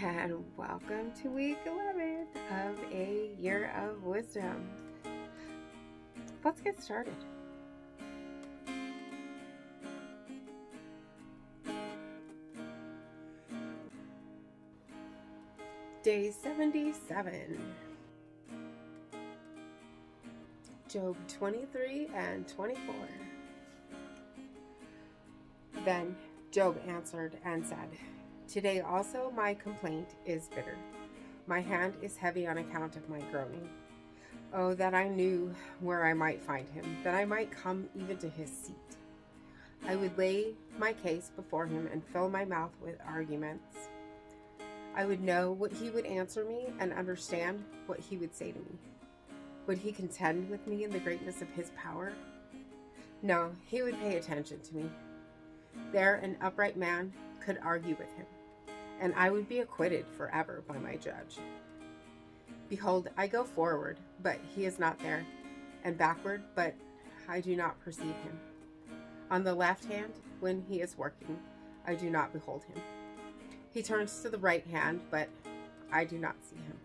and welcome to week 11 of a Year of Wisdom. Let's get started. Day 77. Job 23 and 24. Then Job answered and said, "Today also my complaint is bitter. My hand is heavy on account of my groaning. Oh, that I knew where I might find him, that I might come even to his seat. I would lay my case before him and fill my mouth with arguments. I would know what he would answer me and understand what he would say to me. Would he contend with me in the greatness of his power? No, he would pay attention to me. There an upright man could argue with him, and I would be acquitted forever by my judge. Behold, I go forward, but he is not there, and backward, but I do not perceive him. On the left hand, when he is working, I do not behold him. He turns to the right hand, but I do not see him.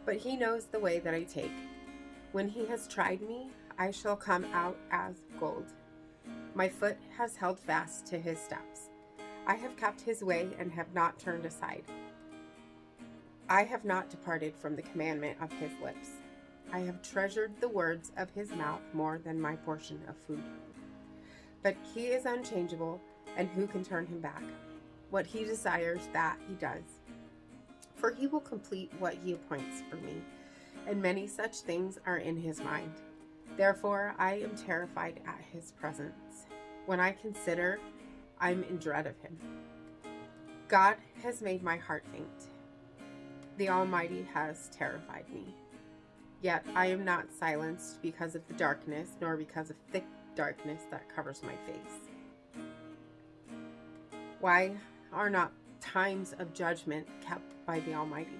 But he knows the way that I take. When he has tried me, I shall come out as gold. My foot has held fast to his steps. I have kept his way and have not turned aside. I have not departed from the commandment of his lips. I have treasured the words of his mouth more than my portion of food. But he is unchangeable, and who can turn him back? What he desires, that he does. For he will complete what he appoints for me, and many such things are in his mind. Therefore I am terrified at his presence. When I consider, I'm in dread of him. God has made my heart faint. The Almighty has terrified me. Yet I am not silenced because of the darkness, nor because of thick darkness that covers my face. Why are not times of judgment kept by the Almighty?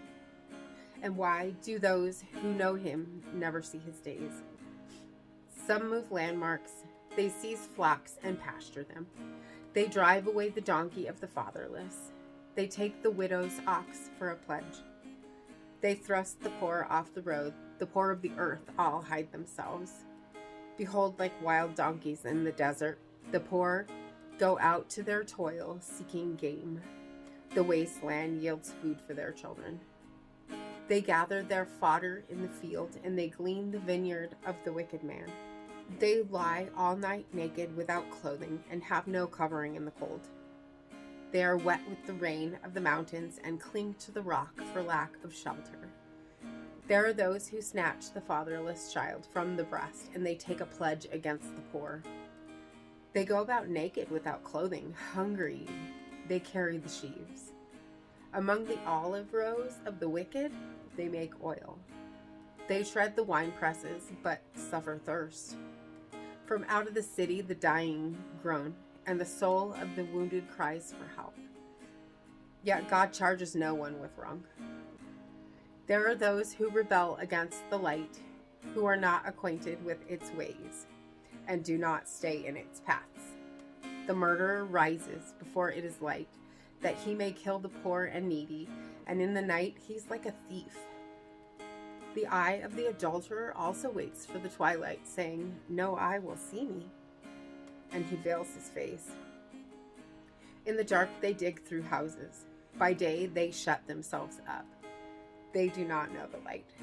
And why do those who know him never see his days? Some move landmarks, they seize flocks and pasture them. They drive away the donkey of the fatherless. They take the widow's ox for a pledge. They thrust the poor off the road. The poor of the earth all hide themselves. Behold, like wild donkeys in the desert, the poor go out to their toil, seeking game. The wasteland yields food for their children. They gather their fodder in the field, and they glean the vineyard of the wicked man. They lie all night naked without clothing, and have no covering in the cold. They are wet with the rain of the mountains, and cling to the rock for lack of shelter. There are those who snatch the fatherless child from the breast, and they take a pledge against the poor. They go about naked without clothing, hungry. They carry the sheaves. Among the olive rows of the wicked, they make oil. They tread the wine presses, but suffer thirst. From out of the city the dying groan, and the soul of the wounded cries for help. Yet God charges no one with wrong. There are those who rebel against the light, who are not acquainted with its ways, and do not stay in its paths. The murderer rises before it is light, that he may kill the poor and needy, and in the night he's like a thief. The eye of the adulterer also waits for the twilight, saying, "No eye will see me," and he veils his face. In the dark they dig through houses. By day they shut themselves up. They do not know the light.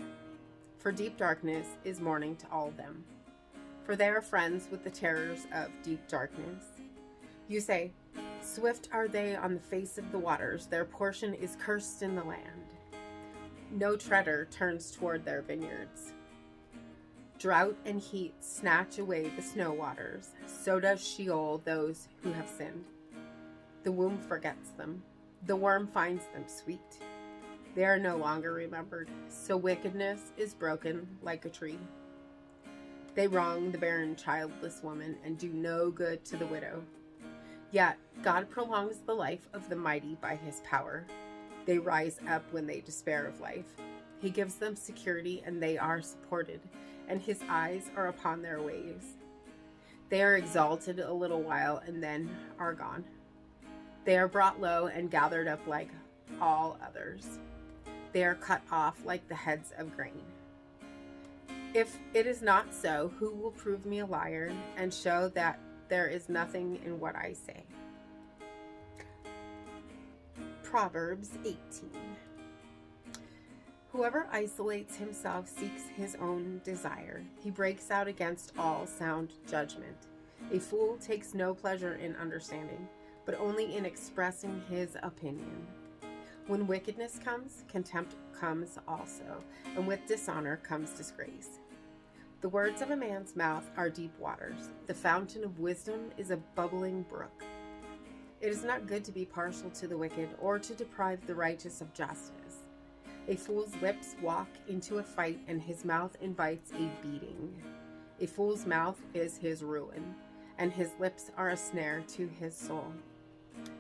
For deep darkness is morning to all of them. For they are friends with the terrors of deep darkness. You say, "Swift are they on the face of the waters. Their portion is cursed in the land. No treader turns toward their vineyards. Drought and heat snatch away the snow waters. So does Sheol those who have sinned. The womb forgets them. The worm finds them sweet. They are no longer remembered. So wickedness is broken like a tree. They wrong the barren childless woman and do no good to the widow. Yet God prolongs the life of the mighty by his power. They rise up when they despair of life. He gives them security, and they are supported, and his eyes are upon their ways. They are exalted a little while and then are gone. They are brought low and gathered up like all others. They are cut off like the heads of grain. If it is not so, who will prove me a liar and show that there is nothing in what I say? Proverbs 18. Whoever isolates himself seeks his own desire. He breaks out against all sound judgment. A fool takes no pleasure in understanding, but only in expressing his opinion. When wickedness comes, contempt comes also, and with dishonor comes disgrace. The words of a man's mouth are deep waters. The fountain of wisdom is a bubbling brook. It is not good to be partial to the wicked or to deprive the righteous of justice. A fool's lips walk into a fight, and his mouth invites a beating. A fool's mouth is his ruin, and his lips are a snare to his soul.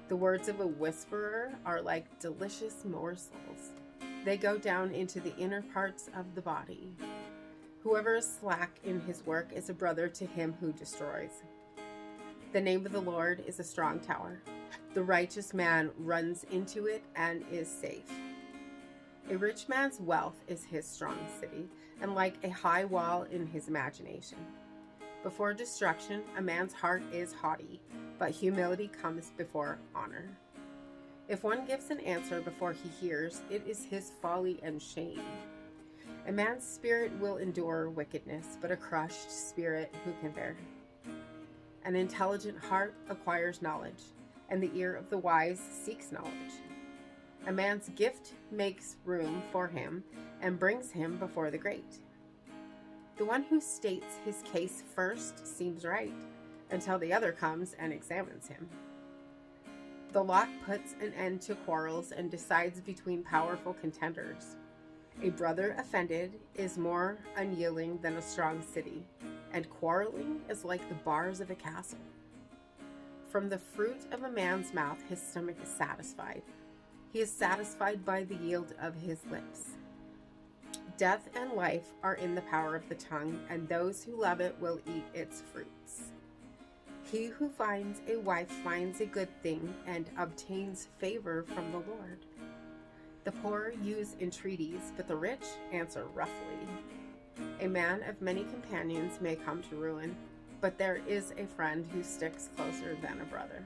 The words of a whisperer are like delicious morsels. They go down into the inner parts of the body. Whoever is slack in his work is a brother to him who destroys. The name of the Lord is a strong tower. The righteous man runs into it and is safe. A rich man's wealth is his strong city, and like a high wall in his imagination. Before destruction, a man's heart is haughty, but humility comes before honor. If one gives an answer before he hears, it is his folly and shame. A man's spirit will endure wickedness, but a crushed spirit who can bear? An intelligent heart acquires knowledge, and the ear of the wise seeks knowledge. A man's gift makes room for him and brings him before the great. The one who states his case first seems right, until the other comes and examines him. The lot puts an end to quarrels and decides between powerful contenders. A brother offended is more unyielding than a strong city, and quarreling is like the bars of a castle. From the fruit of a man's mouth his stomach is satisfied. He is satisfied by the yield of his lips. Death and life are in the power of the tongue, and those who love it will eat its fruits. He who finds a wife finds a good thing and obtains favor from the Lord. The poor use entreaties, but the rich answer roughly. A man of many companions may come to ruin, but there is a friend who sticks closer than a brother.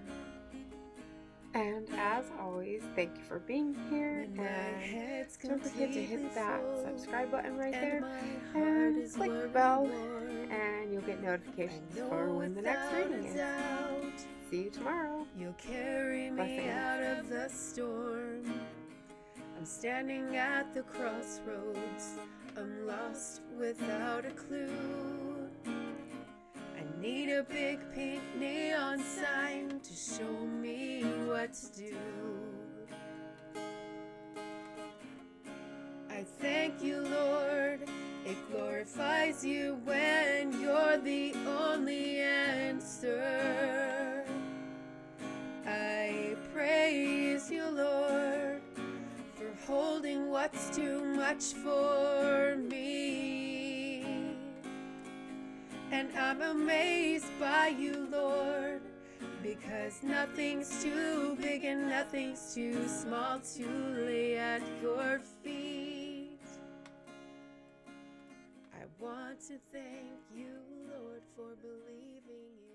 And as always, thank you for being here, and don't forget to hit that subscribe button right there, and click the bell, and you'll get notifications for when the next reading is. See you tomorrow. You'll carry me out of the storm. I'm standing at the crossroads. I'm lost without a clue. I need a big pink neon sign to show me what to do. I thank you, Lord. It glorifies you when you're the only answer. I praise you, Lord, for holding what's too much for me. And I'm amazed by you, Lord, because nothing's too big and nothing's too small to lay at your feet. I want to thank you, Lord, for believing in